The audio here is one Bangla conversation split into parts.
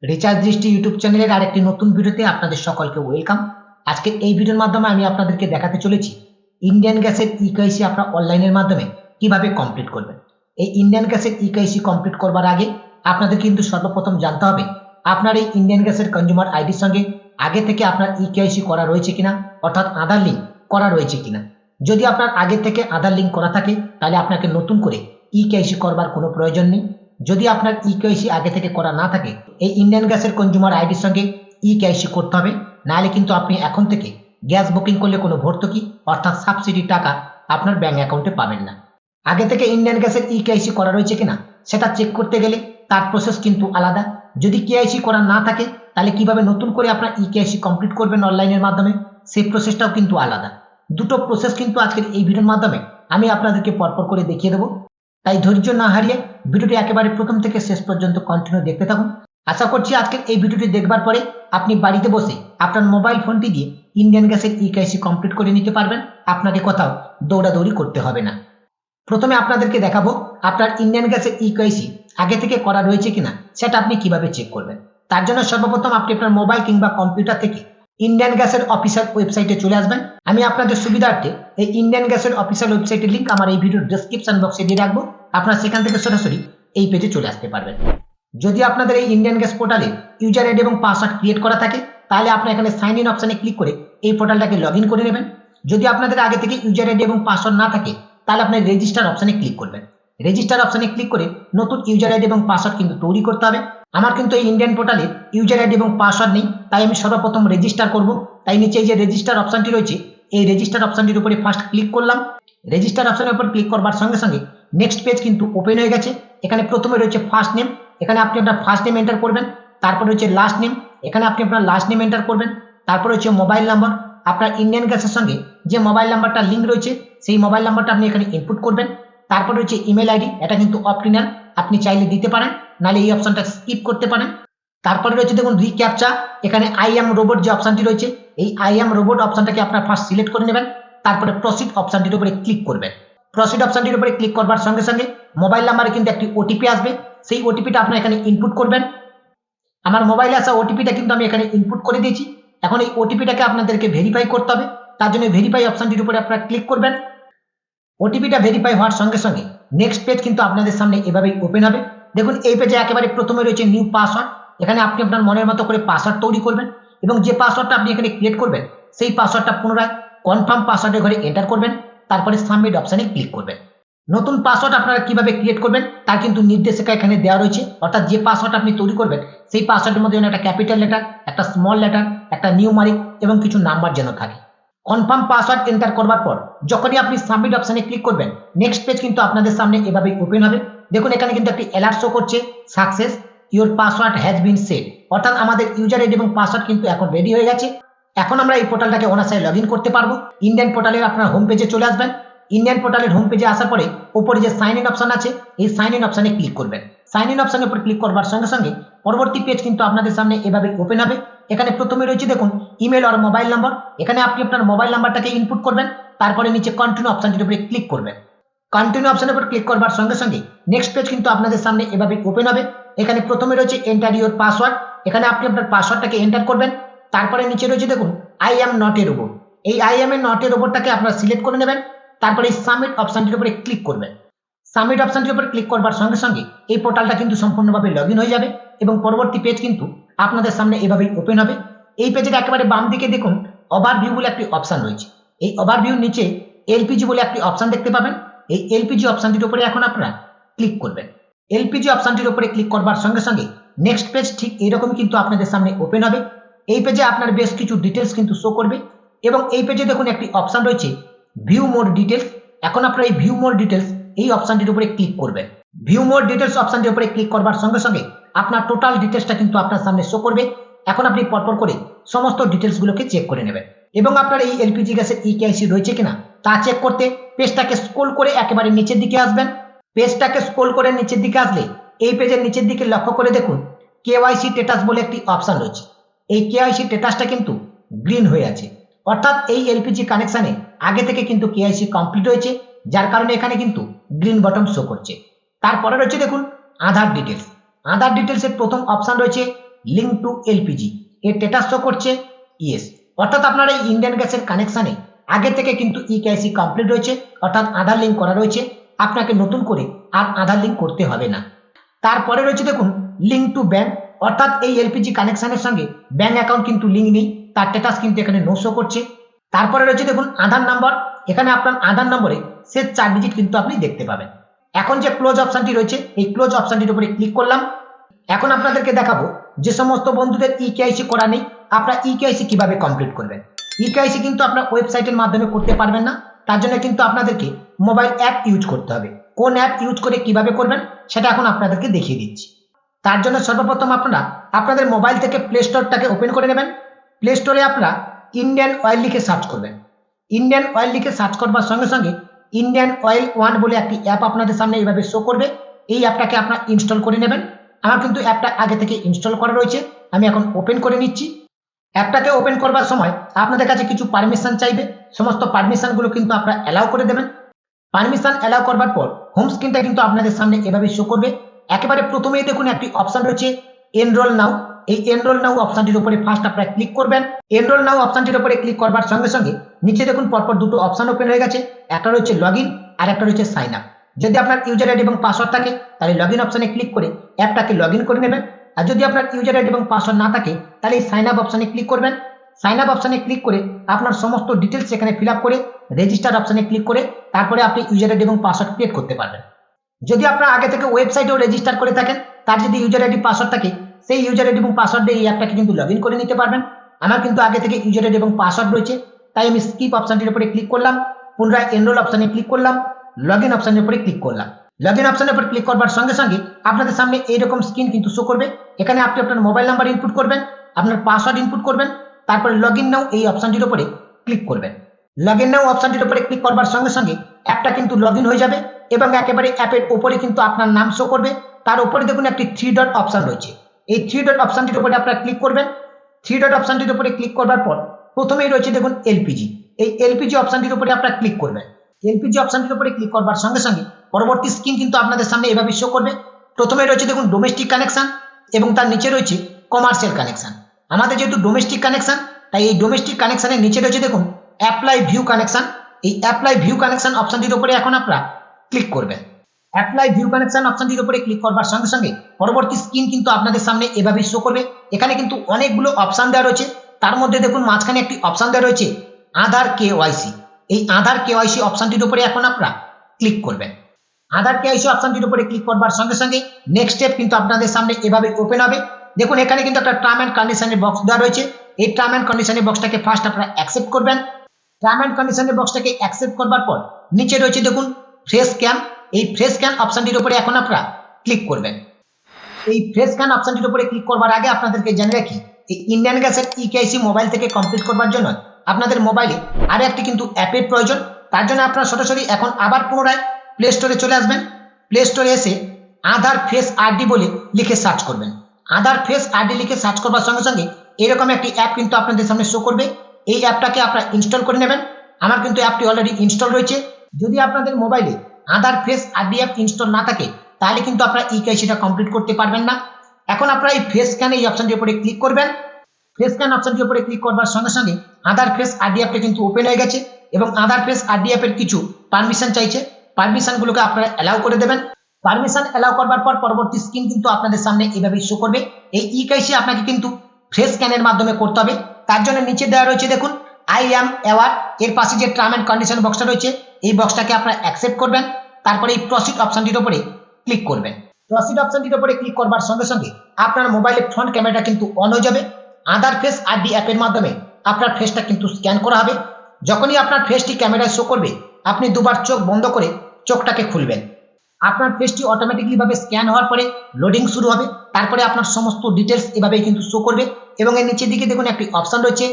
রিচার্জ দৃষ্টি ইউটিউব চ্যানেলের আরেকটি নতুন ভিডিওতে আপনাদের সকলকে ওয়েলকাম। আজকে এই ভিডিওর মাধ্যমে আমি আপনাদেরকে দেখাতে চলেছি ইন্ডিয়ান গ্যাসের ইকেআইসি আপনারা অনলাইনের মাধ্যমে কিভাবে কমপ্লিট করবেন। এই ইন্ডিয়ান গ্যাসের ইকেআইসি কমপ্লিট করবার আগে আপনাদের কিন্তু সর্বপ্রথম জানতে হবে আপনার এই ইন্ডিয়ান গ্যাসের কনজিউমার আইডির সঙ্গে আগে থেকে আপনার ইকেআইসি করা রয়েছে কিনা, অর্থাৎ আধার লিঙ্ক করা রয়েছে কিনা। যদি আপনার আগে থেকে আধার লিঙ্ক করা থাকে তাহলে আপনাকে নতুন করে ইকেআইসি করবার কোনো প্রয়োজন নেই। যদি আপনার ইকেআইসি আগে থেকে করা না থাকে এই ইন্ডিয়ান গ্যাসের কনজিউমার আইডির সঙ্গে ইকেআইসি করতে হবে, নাহলে কিন্তু আপনি এখন থেকে গ্যাস বুকিং করলে কোনো ভর্তুকি অর্থাৎ সাবসিডির টাকা আপনার ব্যাংক অ্যাকাউন্টে পাবেন না। আগে থেকে ইন্ডিয়ান গ্যাসের ইকেআইসি করা রয়েছে কিনা সেটা চেক করতে গেলে তার প্রসেস কিন্তু আলাদা। যদি কেআইসি করা না থাকে তাহলে কিভাবে নতুন করে আপনার ইকেআইসি কমপ্লিট করবেন অনলাইনের মাধ্যমে সেই প্রসেসটাও কিন্তু আলাদা। দুটো প্রসেস কিন্তু আজকের এই ভিডিওর মাধ্যমে আমি আপনাদেরকে পরপর করে দেখিয়ে দেবো। তাই ধৈর্য না হারিয়ে ভিডিওটি একেবারে প্রথম থেকে শেষ পর্যন্ত কন্টিনিউ দেখতে থাকুন। আশা করছি আজকের এই ভিডিওটি দেখবার পরে আপনি বাড়িতে বসে আপনার মোবাইল ফোনটি দিয়ে ইন্ডিয়ান গ্যাসের ইকেআইসি কমপ্লিট করে নিতে পারবেন, আপনাকে কোথাও দৌড়াদৌড়ি করতে হবে না। প্রথমে আপনাদেরকে দেখাবো আপনার ইন্ডিয়ান গ্যাসের ইকেআইসি আগে থেকে করা রয়েছে কিনা সেটা আপনি কিভাবে চেক করবেন। তার জন্য সর্বপ্রথম আপনি আপনার মোবাইল কিংবা কম্পিউটার থেকে ইন্ডিয়ান গ্যাসের অফিসিয়াল ওয়েবসাইটে চলে আসবেন। আমি আপনাদের সুবিধার্থে এই ইন্ডিয়ান গ্যাসের অফিসিয়াল ওয়েবসাইটের লিঙ্ক আমার এই ভিডিওর ডেসক্রিপশন বক্সে দিয়ে রাখবো, আপনারা সেখান থেকে সরাসরি এই পেজে চলে আসতে পারবেন। যদি আপনাদের এই ইন্ডিয়ান গ্যাস পোর্টালে ইউজার আইডি এবং পাসওয়ার্ড ক্রিয়েট করা থাকে তাহলে আপনি এখানে সাইন ইন অপশনে ক্লিক করে এই পোর্টালটাকে লগ ইন করে নেবেন। যদি আপনাদের আগে থেকে ইউজার আইডি এবং পাসওয়ার্ড না থাকে তাহলে আপনি রেজিস্টার অপশনে ক্লিক করবেন। রেজিস্টার অপশনে ক্লিক করে নতুন ইউজার আইডি এবং পাসওয়ার্ড কিন্তু তৈরি করতে হবে। আমার কিন্তু এই ইন্ডিয়ান পোর্টালে ইউজার আইডি এবং পাসওয়ার্ড নেই, তাই আমি সর্বপ্রথম রেজিস্টার করব। তাই নিচে এই যে রেজিস্টার অপশনটি রয়েছে এই রেজিস্টার অপশনটির উপরে ফার্স্ট ক্লিক করলাম। রেজিস্টার অপশনের উপর ক্লিক করবার সঙ্গে সঙ্গে নেক্সট পেজ কিন্তু ওপেন হয়ে গেছে। এখানে প্রথমে রয়েছে ফার্স্ট নেম, এখানে আপনি আপনার ফার্স্ট নেম এন্টার করবেন। তারপর রয়েছে লাস্ট নেম, এখানে আপনি আপনার লাস্ট নেম এন্টার করবেন। তারপর রয়েছে মোবাইল নাম্বার, আপনার ইন্ডিয়ান গ্যাসের সঙ্গে যে মোবাইল নাম্বারটা লিঙ্ক রয়েছে সেই মোবাইল নাম্বারটা আপনি এখানে ইনপুট করবেন। তারপর রয়েছে ইমেল আইডি, এটা কিন্তু অপশনাল, আপনি চাইলে দিতে পারেন, নাহলে এই অপশনটা স্কিপ করতে পারেন। তারপরে রয়েছে দেখুন রিক্যাপচা, এখানে আই এম রোবট যে অপশনটি রয়েছে এই আই এম রোবট অপশনটাকে আপনার ফার্স্ট সিলেক্ট করে নেবেন। তারপরে প্রসিড অপশনটির উপরে ক্লিক করবেন। প্রসিড অপশনটির উপরে ক্লিক করবার সঙ্গে সঙ্গে মোবাইল নাম্বারে কিন্তু একটি ওটিপি আসবে, সেই ওটিপিটা আপনার এখানে ইনপুট করবেন। আমার মোবাইলে আসা ওটিপিটা কিন্তু আমি এখানে ইনপুট করে দিয়েছি। এখন এই ওটিপিটাকে আপনাদেরকে ভেরিফাই করতে হবে, তার জন্য ভেরিফাই অপশনটির উপরে আপনারা ক্লিক করবেন। ওটিপিটা ভেরিফাই হওয়ার সঙ্গে সঙ্গে নেক্সট পেজ কিন্তু আপনাদের সামনে এভাবেই ওপেন হবে। দেখুন এই পেজে একেবারে প্রথমে রয়েছে নিউ পাসওয়ার্ড, এখানে আপনি আপনার মনের মতো করে পাসওয়ার্ড তৈরি করবেন এবং যে পাসওয়ার্ডটা আপনি এখানে ক্রিয়েট করবেন সেই পাসওয়ার্ডটা পুনরায় কনফার্ম পাসওয়ার্ডের ঘরে এন্টার করবেন। তারপরে সাবমিট অপশনে ক্লিক করবেন। নতুন পাসওয়ার্ড আপনারা কিভাবে ক্রিয়েট করবেন তার কিন্তু নির্দেশিকা এখানে দেওয়া রয়েছে, অর্থাৎ যে পাসওয়ার্ড আপনি তৈরি করবেন সেই পাসওয়ার্ডের মধ্যে একটা ক্যাপিটাল লেটার, একটা স্মল লেটার, একটা নিউমারিক এবং কিছু নাম্বার যেন থাকে। কনফার্ম পাসওয়ার্ড এন্টার করবার পর যখনই আপনি সাবমিট অপশনে ক্লিক করবেন নেক্সট পেজ কিন্তু আপনাদের সামনে এভাবেই ওপেন হবে। দেখুন এখানে কিন্তু একটি অ্যালার্ট শো করছে, success your password has been set, অর্থাৎ আমাদের ইউজার আইডি এবং পাসওয়ার্ড কিন্তু এখন রেডি হয়ে গেছে। এখন আমরা এই পোর্টালটাকে অনায়াসে লগ ইন করতে পারবো। ইন্ডিয়ান পোর্টালের আপনার হোম পেজে চলে আসবেন। ইন্ডিয়ান পোর্টালের হোম পেজে আসার পরে উপরে যে সাইন ইন অপশন আছে এই সাইন ইন অপশনে ক্লিক করবেন। সাইন ইন অপশনের উপর ক্লিক করবার সঙ্গে সঙ্গে পরবর্তী পেজ কিন্তু আপনাদের সামনে এভাবে ওপেন হবে। এখানে প্রথমে রয়েছে দেখুন ইমেল আর মোবাইল নাম্বার, এখানে আপনি আপনার মোবাইল নাম্বারটাকে ইনপুট করবেন। তারপরে নিচে কন্টিনিউ অপশনটির উপরে ক্লিক করবেন। কন্টিনিউ অপশনের উপর ক্লিক করবার সঙ্গে সঙ্গে নেক্সট পেজ কিন্তু আপনাদের সামনে এভাবে ওপেন হবে। এখানে প্রথমে রয়েছে এন্টার ইউর পাসওয়ার্ড, এখানে আপনি আপনার পাসওয়ার্ডটাকে এন্টার করবেন। তারপরে নিচে রয়েছে দেখুন I am not a robot, এই I am a not a রোবটটাকে আপনারা সিলেক্ট করে নেবেন। তারপরে এই সাবমিট অপশনটির উপরে ক্লিক করবেন। সাবমিট অপশনটির উপরে ক্লিক করবার সঙ্গে সঙ্গে এই পোর্টালটা কিন্তু সম্পূর্ণভাবে লগ ইন হয়ে যাবে এবং পরবর্তী পেজ কিন্তু আপনাদের সামনে এভাবেই ওপেন হবে। এই পেজের একেবারে বাম দিকে দেখুন ওভারভিউ বলে একটি অপশন রয়েছে। এই ওভারভিউর নিচে এলপিজি বলে একটি অপশন দেখতে পাবেন। এই এলপিজি অপশনটির উপরে এখন আপনারা ক্লিক করবেন। এলপিজি অপশনটির উপরে ক্লিক করবার সঙ্গে সঙ্গে নেক্সট পেজ ঠিক এইরকম কিন্তু আপনাদের সামনে ওপেন হবে। এই পেজে আপনার বেশ কিছু ডিটেলস কিন্তু শো করবে এবং এই পেজে দেখুন একটি অপশন রয়েছে ভিউ মোর ডিটেলস। এখন আপনারা এই ভিউ মোর ডিটেলস এই অপশনটির উপরে ক্লিক করবেন। ভিউ মোর ডিটেলস অপশনটির উপরে ক্লিক করবার সঙ্গে সঙ্গে আপনার টোটাল ডিটেলসটা কিন্তু আপনার সামনে শো করবে। এখন আপনি পরপর করে সমস্ত ডিটেলসগুলোকে চেক করে নেবেন এবং আপনার এই এলপিজি গ্যাসের ইকেআইসি রয়েছে কিনা তা চেক করতে পেজটাকে স্ক্রল করে একেবারে নিচের দিকে আসবেন। পেজটাকে স্ক্রল করে নিচের দিকে আসলে এই পেজের নিচের দিকে লক্ষ্য করে দেখুন কেওয়াইসি স্ট্যাটাস বলে একটি অপশন রয়েছে। এই কেওয়াইসি স্ট্যাটাসটা কিন্তু গ্রিন হয়ে আছে, অর্থাৎ এই এলপিজি কানেকশনে আগে থেকে কিন্তু কেওয়াইসি কমপ্লিট হয়েছে, যার কারণে এখানে কিন্তু গ্রিন বটন শো করছে। তারপরে রয়েছে দেখুন আধার ডিটেলস। আধার ডিটেলসের প্রথম অপশন রয়েছে লিঙ্ক টু এলপিজি, এর স্ট্যাটাস শো করছে ইয়েস। অর্থাৎ আপনার এই ইন্ডিয়ান গ্যাসের কানেকশানে আগে থেকে কিন্তু ইকেআইসি কমপ্লিট রয়েছে, অর্থাৎ আধার লিঙ্ক করা রয়েছে। আপনাকে নতুন করে আর আধার লিঙ্ক করতে হবে না। তারপরে রয়েছে দেখুন লিঙ্ক টু ব্যাংক, অর্থাৎ এই এলপিজি কানেকশনের সঙ্গে ব্যাংক অ্যাকাউন্ট কিন্তু লিঙ্ক নেই, তার স্ট্যাটাস কিন্তু এখানে নো শো করছে। তারপরে রয়েছে দেখুন আধার নাম্বার, এখানে আপনার আধার নম্বরে শেষ 4 ডিজিট কিন্তু আপনি দেখতে পাবেন। এখন যে ক্লোজ অপশনটি রয়েছে এই ক্লোজ অপশনটির উপরে ক্লিক করলাম। এখন আপনাদেরকে দেখাবো যে সমস্ত বন্ধুদের ইকেআইসি করা নেই আপনারা ইকেআইসি কিভাবে কমপ্লিট করবেন। ইকেআইসি কিন্তু আপনার ওয়েবসাইটের মাধ্যমে করতে পারবেন না, তার জন্য কিন্তু আপনাদেরকে মোবাইল অ্যাপ ইউজ করতে হবে। কোন অ্যাপ ইউজ করে কিভাবে করবেন সেটা এখন আপনাদেরকে দেখিয়ে দিচ্ছি। তার জন্য সর্বপ্রথম আপনারা আপনাদের মোবাইল থেকে প্লে স্টোরটাকে ওপেন করে নেবেন। প্লে স্টোরে আপনারা ইন্ডিয়ান অয়েল লিখে সার্চ করবেন। ইন্ডিয়ান অয়েল লিখে সার্চ করবার সঙ্গে সঙ্গে ইন্ডিয়ান অয়েল 1 বলে একটি অ্যাপ আপনাদের সামনে এইভাবে শো করবে। এই অ্যাপটাকে আপনারা ইনস্টল করে নেবেন। আমার কিন্তু অ্যাপটা আগে থেকে ইনস্টল করা রয়েছে, আমি এখন ওপেন করে নিচ্ছি। অ্যাপটাকে ওপেন করবার সময় আপনাদের কাছে কিছু পারমিশন চাইবে, সমস্ত পারমিশনগুলো কিন্তু আপনারা অ্যালাউ করে দেবেন। পারমিশন অ্যালাউ করবার পর হোম স্ক্রিনটা কিন্তু আপনাদের সামনে এভাবে শো করবে। একেবারে প্রথমেই দেখুন একটি অপশন রয়েছে এনরোল নাও। এই এনরোল নাও অপশনটির উপরে ফার্স্ট আপনারা ক্লিক করবেন। এনরোল নাও অপশনটির উপরে ক্লিক করবার সঙ্গে সঙ্গে নিচে দেখুন পরপর দুটো অপশন ওপেন হয়ে গেছে, একটা রয়েছে লগ ইন আর একটা রয়েছে সাইন আপ। যদি আপনার ইউজার আইডি এবং পাসওয়ার্ড থাকে তাহলে লগ ইন অপশনে ক্লিক করে অ্যাপটাকে লগ ইন করে নেবেন। আর যদি আপনার ইউজার আইডি এবং পাসওয়ার্ড না থাকে তাহলে এই সাইন আপ অপশনে ক্লিক করবেন। সাইন আপ অপশনে ক্লিক করে আপনার সমস্ত ডিটেলস এখানে ফিল আপ করে রেজিস্টার অপশনে ক্লিক করে তারপরে আপনি ইউজার আইডি এবং পাসওয়ার্ড ক্রিয়েট করতে পারবেন। যদি আপনার আগে থেকে ওয়েবসাইটেও রেজিস্টার করে থাকেন তার যদি ইউজার আইডি পাসওয়ার্ড থাকে সেই ইউজার আইডি এবং পাসওয়ার্ড দিয়ে এই অ্যাপটাকে কিন্তু লগ ইন করে নিতে পারবেন। আমার কিন্তু আগে থেকে ইউজার আইডি এবং পাসওয়ার্ড রয়েছে, তাই আমি স্কিপ অপশনটির উপরে ক্লিক করলাম, পুনরায় এনরোল অপশনে ক্লিক করলাম, লগ ইন অপশনের উপরে ক্লিক করলাম। লগ ইন অপশনের উপর ক্লিক করবার সঙ্গে সঙ্গে আপনাদের সামনে এইরকম স্ক্রিন কিন্তু শো করবে। এখানে আপনি আপনার মোবাইল নাম্বার ইনপুট করবেন, আপনার পাসওয়ার্ড ইনপুট করবেন, তারপরে লগ ইন নাও এই অপশনটির উপরে ক্লিক করবেন। লগ ইন নাও অপশনটির উপরে ক্লিক করবার সঙ্গে সঙ্গে অ্যাপটা কিন্তু লগ ইন হয়ে যাবে এবং একেবারে অ্যাপের উপরে কিন্তু আপনার নাম শো করবে। তার উপরে দেখুন একটি 3 ডট অপশন রয়েছে, এই 3 ডট অপশনটির উপরে আপনারা ক্লিক করবেন। 3 ডট অপশনটির উপরে ক্লিক করবার পর প্রথমেই রয়েছে দেখুন এলপিজি, এই এলপিজি অপশনটির উপরে আপনারা ক্লিক করবেন। এলপিজি অপশনটির উপরে ক্লিক করবার সঙ্গে সঙ্গে পরবর্তী স্ক্রিন কিন্তু আপনাদের সামনে এভাবে শো করবে। প্রথমে রয়েছে দেখুন ডোমেস্টিক কানেকশন এবং তার নিচে রয়েছে কমার্শিয়াল কানেকশন। আমাদের যেহেতু ডোমেস্টিক কানেকশন তাই এই ডোমেস্টিক কানেকশনের নিচে রয়েছে দেখুন অ্যাপ্লাই ভিউ কানেকশন। এই অ্যাপ্লাই ভিউ কানেকশন অপশনটির উপরে এখন আপনারা ক্লিক করবেন। অ্যাপ্লাই ভিউ কানেকশন অপশনটির উপরে ক্লিক করবার সঙ্গে সঙ্গে পরবর্তী স্ক্রিন কিন্তু আপনাদের সামনে এভাবে শো করবে। এখানে কিন্তু অনেকগুলো অপশন দেওয়া রয়েছে, তার মধ্যে দেখুন মাঝখানে একটি অপশন দেওয়া রয়েছে আধার কেওয়াইসি। এই আধার কেওয়াইসি অপশনটির উপরে এখন আপনারা ক্লিক করবেন। আধার কেওয়াইসি অপশনটির উপরে ক্লিক করবার সঙ্গে সঙ্গে নেক্সট স্টেপ কিন্তু আপনাদের সামনে এভাবে ওপেন হবে। দেখুন এখানে কিন্তু একটা টার্ম অ্যান্ড কন্ডিশনের বক্স দেওয়া রয়েছে, এই টার্ম অ্যান্ড কন্ডিশনের বক্সটাকে ফার্স্ট আপনারা অ্যাকসেপ্ট করবেন। টার্ম অ্যান্ড কন্ডিশনের বক্সটাকে অ্যাকসেপ্ট করবার পর নিচে রয়েছে দেখুন ফ্রেশ স্ক্যান, এই ফ্রেশ স্ক্যান অপশনটির উপরে এখন আপনারা ক্লিক করবেন। এই ফ্রেশ স্ক্যান অপশনটির উপরে ক্লিক করবার আগে আপনাদেরকে জেনে রাখি এই ইন্ডিয়ান গ্যাসের ইকেআইসি মোবাইল থেকে কমপ্লিট করবার জন্য আপনাদের মোবাইলে আরও একটি কিন্তু অ্যাপের প্রয়োজন। তার জন্য আপনারা সরাসরি এখন আবার পুনরায় প্লে স্টোরে চলে আসবেন। প্লে স্টোরে এসে আধার ফেস আরডি বলে লিখে সার্চ করবেন। আধার ফেস আরডি লিখে সার্চ করবার সঙ্গে সঙ্গে এরকম একটি অ্যাপ কিন্তু আপনাদের সামনে শো করবে। এই অ্যাপটাকে আপনারা ইনস্টল করে নেবেন। আমার কিন্তু অ্যাপটি অলরেডি ইনস্টল রয়েছে। যদি আপনাদের মোবাইলে আধার ফেস আরডি অ্যাপ ইনস্টল না থাকে তাহলে কিন্তু আপনারা ইকেআইসিটা কমপ্লিট করতে পারবেন না। এখন আপনারা এই ফেস স্ক্যান এই অপশনটির উপরে ক্লিক করবেন। ফেস স্ক্যান অপশনটির উপরে ক্লিক করবার সঙ্গে সঙ্গে আধার ফেস আরডি অ্যাপটা কিন্তু ওপেন হয়ে গেছে এবং আধার ফেস আরডি অ্যাপের কিছু পারমিশন চাইছে, পারমিশনগুলোকে আপনারা অ্যালাউ করে দেবেন। পারমিশন অ্যালাউ করবার পর পরবর্তী স্ক্রিন কিন্তু আপনাদের সামনে এভাবে শো করবে। এই ইকেআইসি আপনাকে কিন্তু ফেস স্ক্যানের মাধ্যমে করতে হবে। তার জন্য নিচে দেওয়া রয়েছে দেখুন আই অ্যাম অ্যাওয়ার, এর পাশে যে টার্ম অ্যান্ড কন্ডিশন বক্সটা রয়েছে এই বক্সটাকে আপনারা অ্যাকসেপ্ট করবেন। তারপরে এই প্রসিড অপশনটির উপরে ক্লিক করবেন। প্রসিড অপশনটির উপরে ক্লিক করবার সঙ্গে সঙ্গে আপনার মোবাইলের ফ্রন্ট ক্যামেরাটা কিন্তু অন হয়ে যাবে। আধার ফেস আরডি অ্যাপের মাধ্যমে আপনার ফেসটা কিন্তু স্ক্যান করা হবে। যখনই আপনার ফেসটি ক্যামেরায় শো করবে আপনি দুবার চোখ বন্ধ করে চোখটাকে খুলবেন। আপনার ফেসটি অটোমেটিকলি ভাবে স্ক্যান হওয়ার পরে লোডিং শুরু হবে। তারপরে আপনার সমস্ত ডিটেলস এভাবেই কিন্তু শো করবে এবং এর নিচের দিকে দেখুন একটি অপশন রয়েছে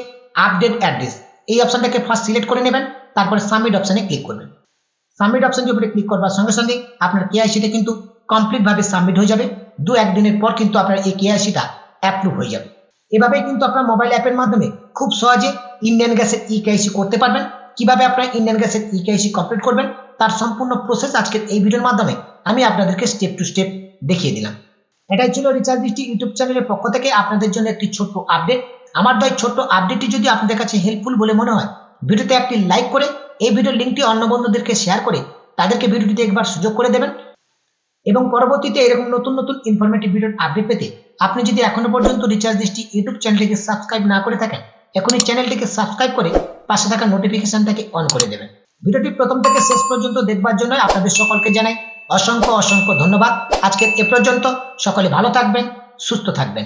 আপডেট অ্যাড্রেস। এই অপশনটাকে ফার্স্ট সিলেক্ট করে নেবেন, তারপরে সাবমিট অপশনে ক্লিক করবেন। সাবমিট অপশনের উপরে ক্লিক করবার সঙ্গে সঙ্গে আপনার কেআইসিটা কিন্তু কমপ্লিট ভাবে সাবমিট হয়ে যাবে। 2-1 দিনের পর কিন্তু আপনার এই কেআইসিটা অ্যাপ্রুভ হয়ে যাবে। এভাবেই কিন্তু আপনার মোবাইল অ্যাপের মাধ্যমে খুব সহজে ইন্ডিয়ান গ্যাসের ইকেআইসি করতে পারবেন। কিভাবে আপনারা ইন্ডিয়ান গ্যাসের ইকেআইসি কমপ্লিট করবেন তার সম্পূর্ণ প্রসেস আজকের এই ভিডিওর মাধ্যমে আমি আপনাদেরকে স্টেপ টু স্টেপ দেখিয়ে দিলাম। এটাই ছিল রিচার্জ দৃষ্টি ইউটিউব চ্যানেলের পক্ষ থেকে আপনাদের জন্য একটি ছোট্ট আপডেট। আমার এই ছোট্ট আপডেটটি যদি আপনাদের কাছে হেল্পফুল বলে মনে হয়, ভিডিওতে একটি লাইক করে এই ভিডিওর লিঙ্কটি অন্য বন্ধুদেরকে শেয়ার করে তাদেরকে ভিডিওটি দেখবার সুযোগ করে দেবেন। এবং পরবর্তীতে এরকম নতুন নতুন ইনফরমেটিভ ভিডিওর আপডেট পেতে আপনি যদি এখনো পর্যন্ত রিচার্জ দৃষ্টি ইউটিউব চ্যানেলটিকে সাবস্ক্রাইব না করে থাকেন, এখনই চ্যানেলটিকে সাবস্ক্রাইব করে পাশে থাকা নোটিফিকেশনটাকে অন করে দেবেন। ভিডিওটি প্রথম থেকে শেষ পর্যন্ত দেখবার জন্য আপনাদের সকলকে জানাই অসংখ্য অসংখ্য ধন্যবাদ। আজকের এ পর্যন্ত। সকলে ভালো থাকবেন, সুস্থ থাকবেন।